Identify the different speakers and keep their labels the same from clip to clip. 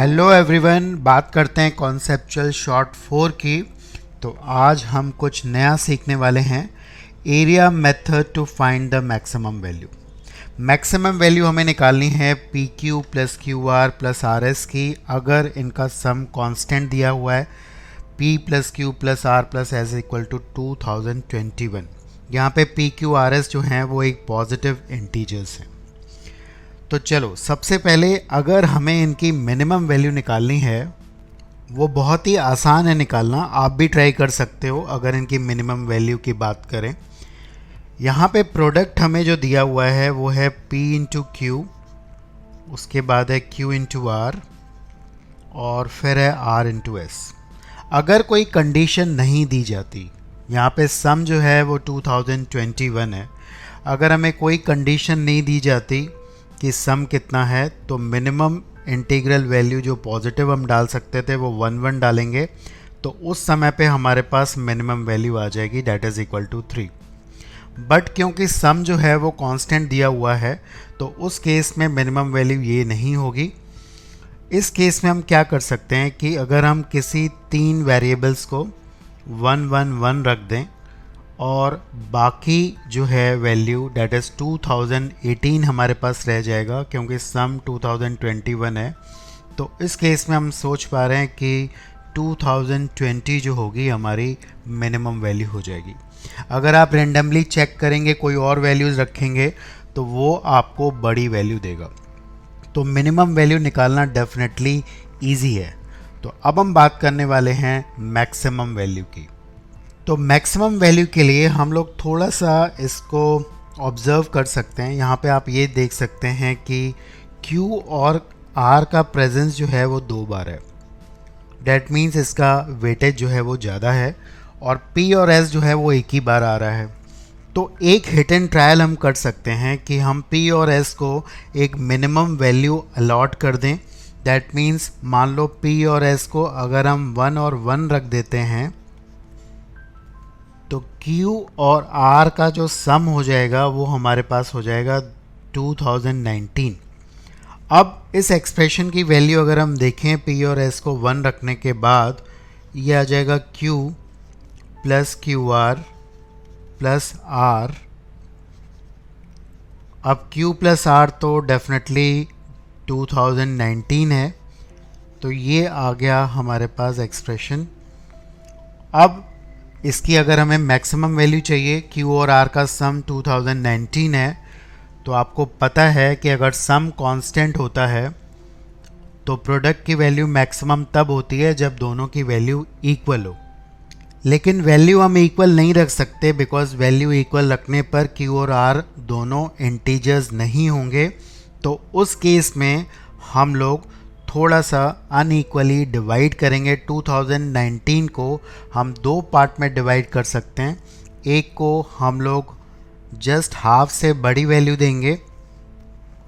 Speaker 1: Hello everyone, बात करते हैं कॉन्सेप्चुअल शॉर्ट 4 की। तो आज हम कुछ नया सीखने वाले हैं, area method to find the maximum value. Maximum value हमें निकालनी है P Q plus Q R plus R S की, अगर इनका सम कांस्टेंट दिया हुआ है p plus Q plus R plus S equal to 2021। यहाँ पे पी क्यू आर एस जो हैं वो एक पॉजिटिव इंटीजर्स हैं। तो चलो, सबसे पहले अगर हमें इनकी मिनिमम वैल्यू निकालनी है, वो बहुत ही आसान है निकालना, आप भी ट्राई कर सकते हो। अगर इनकी मिनिमम वैल्यू की बात करें, यहाँ पे प्रोडक्ट हमें जो दिया हुआ है वो है p इंटू क्यू, उसके बाद है q इंटू आर और फिर है r इंटू एस। अगर कोई कंडीशन नहीं दी जाती, यहाँ पे सम जो है वो 2021 है, अगर हमें कोई कंडीशन नहीं दी जाती कि सम कितना है, तो मिनिमम इंटीग्रल वैल्यू जो पॉजिटिव हम डाल सकते थे वो 1 डालेंगे, तो उस समय पे हमारे पास मिनिमम वैल्यू आ जाएगी, that is equal to 3। But क्योंकि सम जो है वो कांस्टेंट दिया हुआ है, तो उस केस में मिनिमम वैल्यू ये नहीं होगी। इस केस में हम क्या कर सकते हैं कि अगर हम किसी 3 वेरिएबल्स को 1 1 1 रख दें और बाकी जो है वैल्यू डेट इज़ 2018 हमारे पास रह जाएगा, क्योंकि सम 2021 है। तो इस केस में हम सोच पा रहे हैं कि 2020 जो होगी हमारी मिनिमम वैल्यू हो जाएगी। अगर आप रेंडमली चेक करेंगे, कोई और वैल्यूज़ रखेंगे, तो वो आपको बड़ी वैल्यू देगा। तो मिनिमम वैल्यू निकालना डेफिनेटली ईजी है। तो अब हम बात करने वाले हैं मैक्सिमम वैल्यू की। तो मैक्सिमम वैल्यू के लिए हम लोग थोड़ा सा इसको ऑब्ज़र्व कर सकते हैं। यहाँ पे आप ये देख सकते हैं कि Q और R का प्रेजेंस जो है वो 2 बार है, डैट मीन्स इसका वेटेज जो है वो ज़्यादा है, और P और S जो है वो एक ही बार आ रहा है। तो एक हिट एंड ट्रायल हम कर सकते हैं कि हम P और S को एक मिनिमम वैल्यू अलॉट कर दें। डैट मीन्स मान लो P और S को अगर हम 1 और 1 रख देते हैं, तो Q और R का जो सम हो जाएगा वो हमारे पास हो जाएगा 2019। अब इस एक्सप्रेशन की वैल्यू अगर हम देखें P और S को 1 रखने के बाद, ये आ जाएगा Q plus Q R plus R। अब Q प्लस R तो डेफिनेटली 2019 है, तो ये आ गया हमारे पास एक्सप्रेशन। अब इसकी अगर हमें मैक्सिमम वैल्यू चाहिए, Q और R का सम 2019 है, तो आपको पता है कि अगर सम कांस्टेंट होता है तो प्रोडक्ट की वैल्यू मैक्सिमम तब होती है जब दोनों की वैल्यू इक्वल हो। लेकिन वैल्यू हम इक्वल नहीं रख सकते, बिकॉज वैल्यू इक्वल रखने पर Q और R दोनों इंटीजर्स नहीं होंगे। तो उस केस में हम लोग थोड़ा सा अनइक्वली डिवाइड करेंगे। 2019 को हम 2 पार्ट में डिवाइड कर सकते हैं। एक को हम लोग जस्ट हाफ से बड़ी वैल्यू देंगे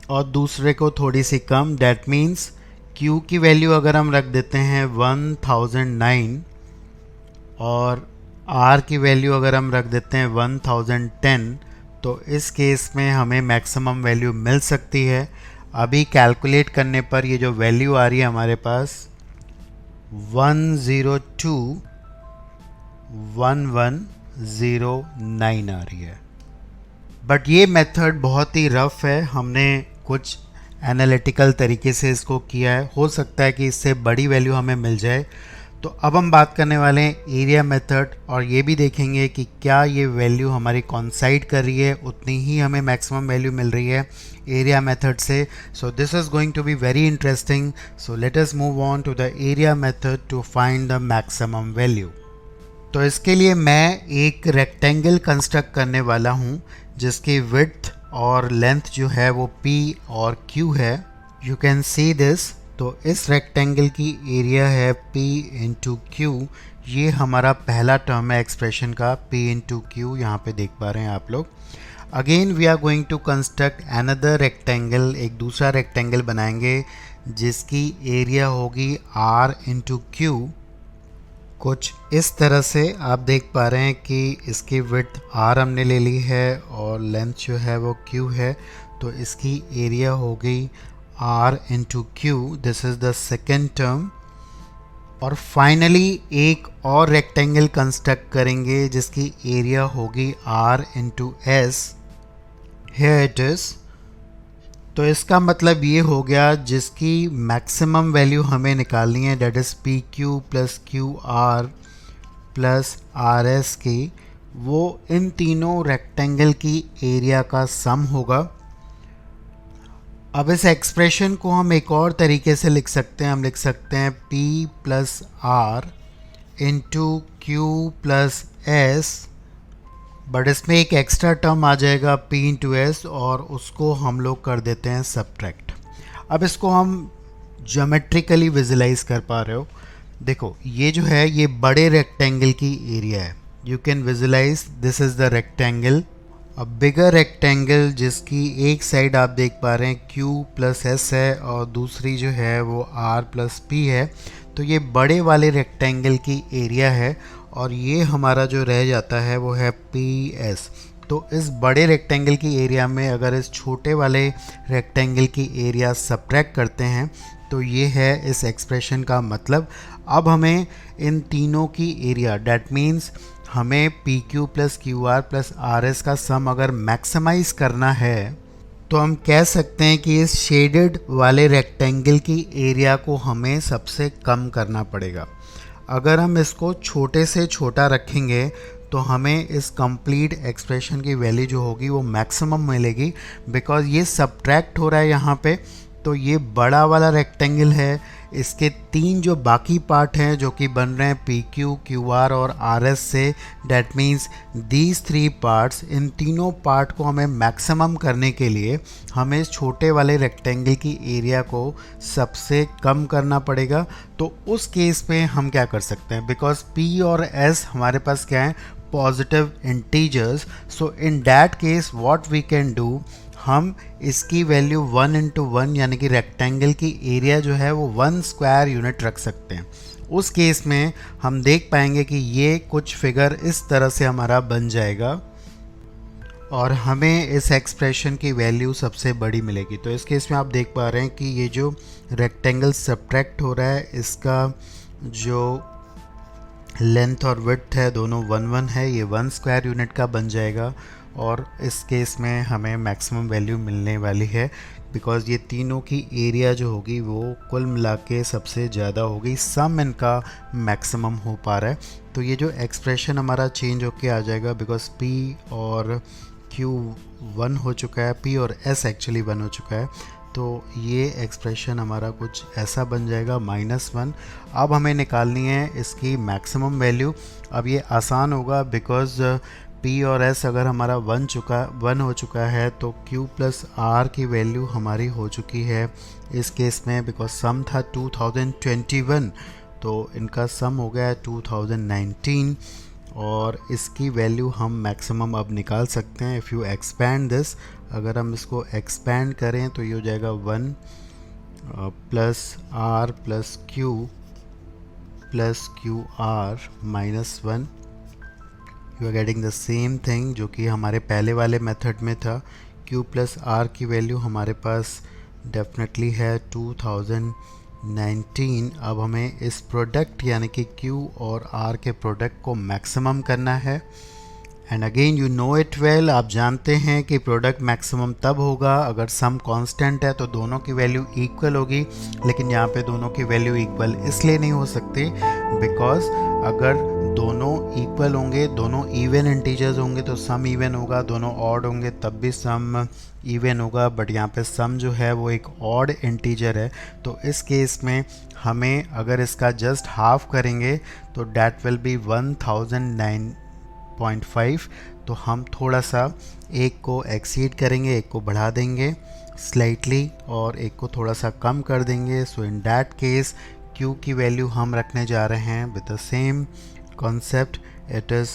Speaker 1: और दूसरे को थोड़ी सी कम। डैट मीन्स Q की वैल्यू अगर हम रख देते हैं 1009 और R की वैल्यू अगर हम रख देते हैं 1010, तो इस केस में हमें मैक्सिमम वैल्यू मिल सकती है। अभी कैलकुलेट करने पर ये जो वैल्यू आ रही है हमारे पास 1021109 आ रही है। बट ये मेथड बहुत ही रफ है, हमने कुछ एनालिटिकल तरीके से इसको किया है, हो सकता है कि इससे बड़ी वैल्यू हमें मिल जाए। तो अब हम बात करने वाले हैं एरिया मेथड, और ये भी देखेंगे कि क्या ये वैल्यू हमारी कॉन्साइड कर रही है, उतनी ही हमें मैक्सिमम वैल्यू मिल रही है एरिया मेथड से। So this is going to be very interesting. So let us move on to the area method to find the maximum value. तो इसके लिए मैं एक रेक्टेंगल कंस्ट्रक्ट करने वाला हूँ जिसकी विड्थ और लेंथ जो है वो P और Q है। You can see this. तो इस रेक्टेंगल की एरिया है P इंटू क्यू। ये हमारा पहला टर्म है एक्सप्रेशन का, P इंटू क्यू, यहाँ पे देख पा रहे हैं आप लोग। Again we are going to construct another rectangle, एक दूसरा रेक्टेंगल बनाएंगे जिसकी एरिया होगी R इंटू क्यू। कुछ इस तरह से आप देख पा रहे हैं कि इसकी विड्थ R हमने ले ली है और लेंथ जो है वो Q है, तो इसकी एरिया हो गई r into Q, this is the second term. और फाइनली एक और रेक्टेंगल कंस्ट्रक्ट करेंगे जिसकी एरिया होगी r into S, here it is. तो इसका मतलब ये हो गया जिसकी मैक्सिमम वैल्यू हमें निकालनी है, that is P Q plus Q R plus R S की, वो इन तीनों रेक्टेंगल की एरिया का सम होगा। अब इस एक्सप्रेशन को हम एक और तरीके से लिख सकते हैं, हम लिख सकते हैं P plus R into Q plus S, but इसमें एक एक्स्ट्रा टर्म आ जाएगा P इंटू एस और उसको हम लोग कर देते हैं सब्ट्रैक्ट। अब इसको हम ज्योमेट्रिकली विजुलाइज कर पा रहे हो, देखो ये जो है ये बड़े रेक्टेंगल की एरिया है, you can visualise this is the rectangle. अब बिगर रेक्टेंगल जिसकी एक साइड आप देख पा रहे हैं Q प्लस एस है और दूसरी जो है वो R प्लस P है, तो ये बड़े वाले रेक्टेंगल की एरिया है और ये हमारा जो रह जाता है वो है PS। तो इस बड़े रेक्टेंगल की एरिया में अगर इस छोटे वाले रेक्टेंगल की एरिया सब्ट्रैक्ट करते हैं तो ये है इस एक्सप्रेशन का मतलब। अब हमें इन तीनों की एरिया, डैट मीन्स हमें P Q plus Q R plus R S का सम अगर मैक्सिमाइज करना है तो हम कह सकते हैं कि इस शेडेड वाले रेक्टेंगल की एरिया को हमें सबसे कम करना पड़ेगा। अगर हम इसको छोटे से छोटा रखेंगे तो हमें इस कंप्लीट एक्सप्रेशन की वैल्यू जो होगी वो मैक्सिमम मिलेगी, बिकॉज ये सब्ट्रैक्ट हो रहा है यहाँ पे। तो ये बड़ा वाला रेक्टेंगल है, इसके तीन जो बाकी पार्ट हैं जो कि बन रहे हैं पी क्यू क्यू आर और आर एस से, that means these three parts, इन तीनों पार्ट को हमें मैक्सिमम करने के लिए हमें इस छोटे वाले रेक्टेंगल की एरिया को सबसे कम करना पड़ेगा। तो उस केस में हम क्या कर सकते हैं, बिकॉज पी और एस हमारे पास क्या है, positive integers, so in that case what we can do, हम इसकी वैल्यू 1 इंटू 1 यानी कि रेक्टेंगल की एरिया जो है वो 1 स्क्वायर यूनिट रख सकते हैं। उस केस में हम देख पाएंगे कि ये कुछ फिगर इस तरह से हमारा बन जाएगा और हमें इस एक्सप्रेशन की वैल्यू सबसे बड़ी मिलेगी। तो इस केस में आप देख पा रहे हैं कि ये जो रेक्टेंगल सब्ट्रैक्ट हो रहा है इसका जो लेंथ और विड्थ है दोनों 1 1 है, ये 1 स्क्वायर यूनिट का बन जाएगा और इस केस में हमें मैक्सिमम वैल्यू मिलने वाली है, बिकॉज़ ये तीनों की एरिया जो होगी वो कुल मिला के सबसे ज़्यादा होगी, सम इनका मैक्सिमम हो पा रहा है। तो ये जो एक्सप्रेशन हमारा चेंज होके आ जाएगा, बिकॉज P और Q 1 हो चुका है, P और S एक्चुअली 1 हो चुका है, तो ये एक्सप्रेशन हमारा कुछ ऐसा बन जाएगा -1। अब हमें निकालनी है इसकी मैक्सिमम वैल्यू। अब ये आसान होगा, बिकॉज P और S अगर हमारा 1 हो चुका है तो Q प्लस R की वैल्यू हमारी हो चुकी है इस केस में, बिकॉज सम था 2021 तो इनका सम हो गया है 2019 और इसकी वैल्यू हम मैक्सिमम अब निकाल सकते हैं। इफ़ यू एक्सपैंड दिस, अगर हम इसको एक्सपैंड करें तो ये हो जाएगा 1 plus R plus Q plus Q R -1। You are getting the same thing जो कि हमारे पहले वाले मेथड में था। Q प्लस R की वैल्यू हमारे पास डेफिनेटली है 2019। अब हमें इस प्रोडक्ट यानी कि Q और R के प्रोडक्ट को मैक्सिमम करना है। And again you know it well, आप जानते हैं कि प्रोडक्ट मैक्सिमम तब होगा अगर सम कांस्टेंट है तो दोनों की वैल्यू इक्वल होगी, लेकिन यहाँ पे दोनों की वैल्यू इक्वल इसलिए नहीं हो सकती बिकॉज अगर दोनों इक्वल होंगे, दोनों इवन इंटीजर्स होंगे तो सम इवन होगा, दोनों ऑड होंगे तब भी सम इवन होगा, बट यहाँ पे सम जो है वो एक ऑड इंटीजर है। तो इस केस में हमें अगर इसका जस्ट हाफ करेंगे तो डैट विल बी 1009.5। तो हम थोड़ा सा एक को एक्सीड करेंगे, एक को बढ़ा देंगे स्लाइटली और एक को थोड़ा सा कम कर देंगे। सो इन दैट केस Q की वैल्यू हम रखने जा रहे हैं with the same concept, it is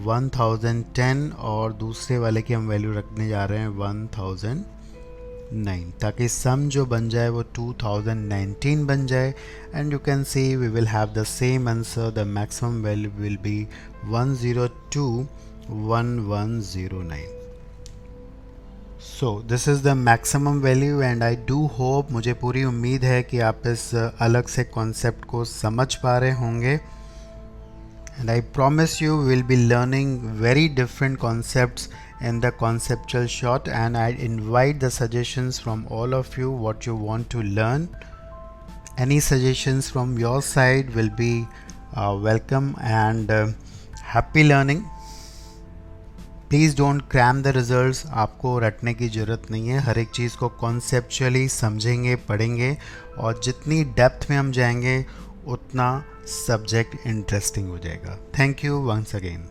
Speaker 1: 1010 और दूसरे वाले की हम वैल्यू रखने जा रहे हैं 1009, ताकि सम जो बन जाए वो 2019 बन जाए। And you can see we will have the same answer, the maximum value will be 1021,109। So this is the maximum value and I do hope, मुझे पूरी उम्मीद है कि आप इस अलग से कॉन्सेप्ट को समझ पा रहे होंगे. And I promise you we'll be learning very different concepts in the conceptual short, and I invite the suggestions from all of you what you want to learn. Any suggestions from your side will be welcome, and happy learning. Please don't cram the results. आपको रटने की ज़रूरत नहीं है. हर एक चीज़ को conceptually समझेंगे, पढ़ेंगे, और जितनी डेप्थ में हम जाएंगे उतना सब्जेक्ट इंटरेस्टिंग हो जाएगा. Thank you once again.